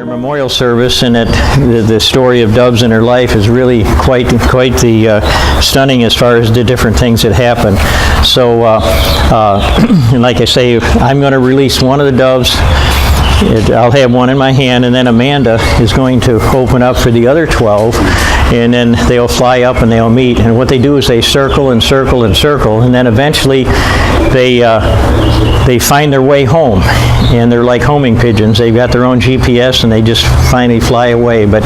memorial service, and that the story of doves in her life is really quite the stunning as far as the different things that happen. So, and like I say, I'm going to release one of the doves. I'll have one in my hand, and then Amanda is going to open up for the other 12, and then they'll fly up and they'll meet. And what they do is they circle and circle and circle, and then eventually they find their way home. And they're like homing pigeons. They've got their own GPS, and they just finally fly away. But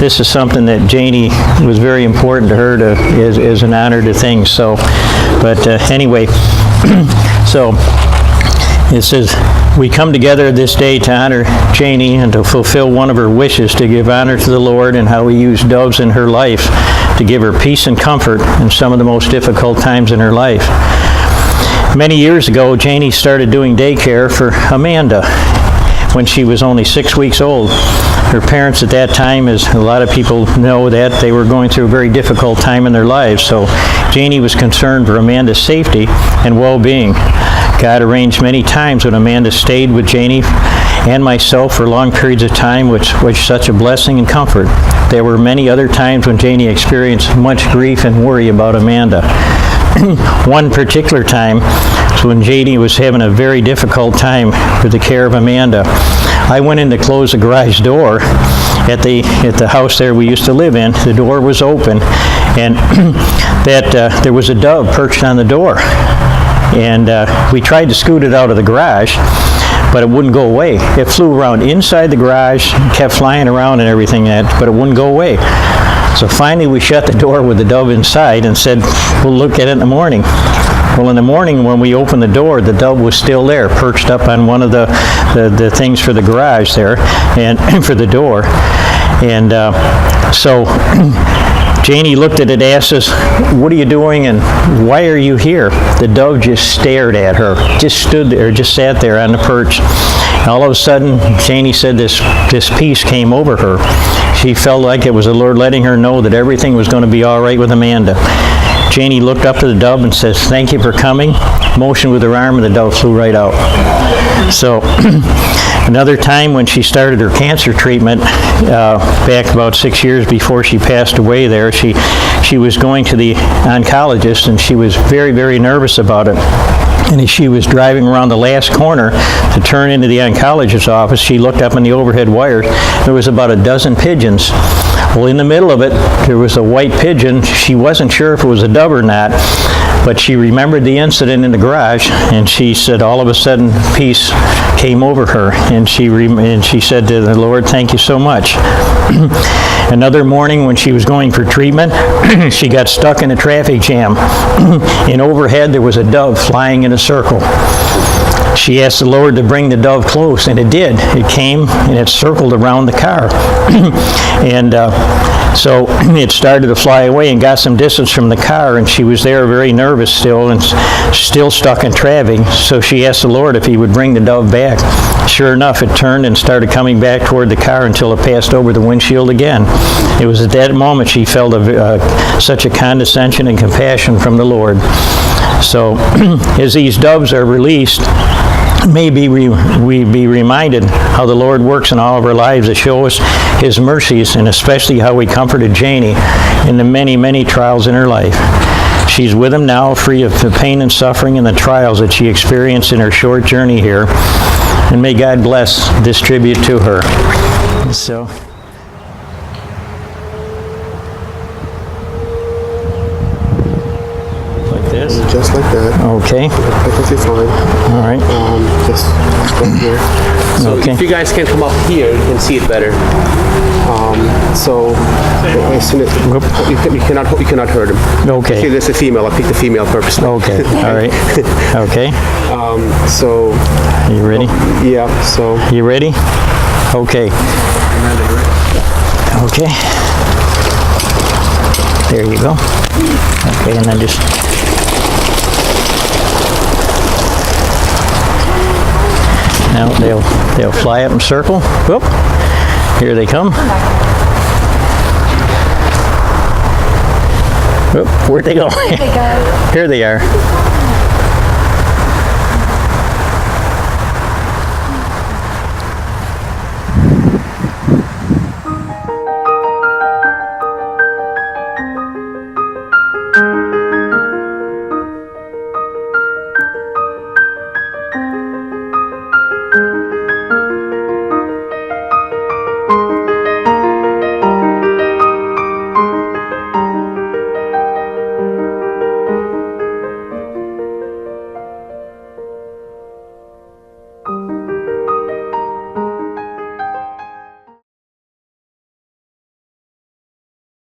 this is something that Janie was very important to her as an honor to things. So, but anyway, so it says, we come together this day to honor Janie and to fulfill one of her wishes, to give honor to the Lord and how He used doves in her life to give her peace and comfort in some of the most difficult times in her life. Many years ago, Janie started doing daycare for Amanda when she was only 6 weeks old. Her parents at that time, as a lot of people know, that they were going through a very difficult time in their lives. So Janie was concerned for Amanda's safety and well-being. God arranged many times when Amanda stayed with Janie and myself for long periods of time, which was such a blessing and comfort. There were many other times when Janie experienced much grief and worry about Amanda. One particular time was when Janie was having a very difficult time with the care of Amanda. I went in to close the garage door at the house there we used to live in. The door was open, and there was a dove perched on the door. And we tried to scoot it out of the garage, but it wouldn't go away. It flew around inside the garage, kept flying around and everything, but it wouldn't go away. So finally we shut the door with the dove inside and said, we'll look at it in the morning. Well, in the morning when we opened the door, the dove was still there, perched up on one of the things for the garage there, and for the door. And so Janie looked at it, asked us, what are you doing and why are you here? The dove just stared at her, just stood there, just sat there on the perch. All of a sudden, Janie said this peace came over her. She felt like it was the Lord letting her know that everything was going to be all right with Amanda. Janie looked up to the dove and says, thank you for coming, motioned with her arm, and the dove flew right out. So another time when she started her cancer treatment, back about 6 years before she passed away there, she was going to the oncologist, and she was very, very nervous about it. And as she was driving around the last corner to turn into the oncologist's office, she looked up in the overhead wires. There was about a dozen pigeons. Well, in the middle of it, there was a white pigeon. She wasn't sure if it was a dove or not, but she remembered the incident in the garage, and she said all of a sudden peace came over her, and she said to the Lord, thank you so much. Another morning when she was going for treatment, she got stuck in a traffic jam, and overhead there was a dove flying in a circle. She asked the Lord to bring the dove close, and it did. It came and it circled around the car. And so it started to fly away and got some distance from the car, and she was there very nervous still and still stuck in traffic. So she asked the Lord if He would bring the dove back. Sure enough, it turned and started coming back toward the car until it passed over the windshield again. It was at that moment she felt such a condescension and compassion from the Lord. So as these doves are released, maybe we be reminded how the Lord works in all of our lives to show us His mercies, and especially how He comforted Janie in the many, many trials in her life. She's with Him now, free of the pain and suffering and the trials that she experienced in her short journey here. And may God bless this tribute to her. So. Just like that. Okay. Perfectly fine. All right. Just go here. So Okay. if you guys can come up here, you can see it better. So as soon as you cannot hurt him. Okay. See, this is a female. I picked the female purposely. Okay. All right. Okay. So. You ready? Yeah. So. You ready? Okay. Okay. There you go. Okay, and then just. Now they'll fly up and circle. Whoop. Here they come. Whoop. Where'd they go? Here they are.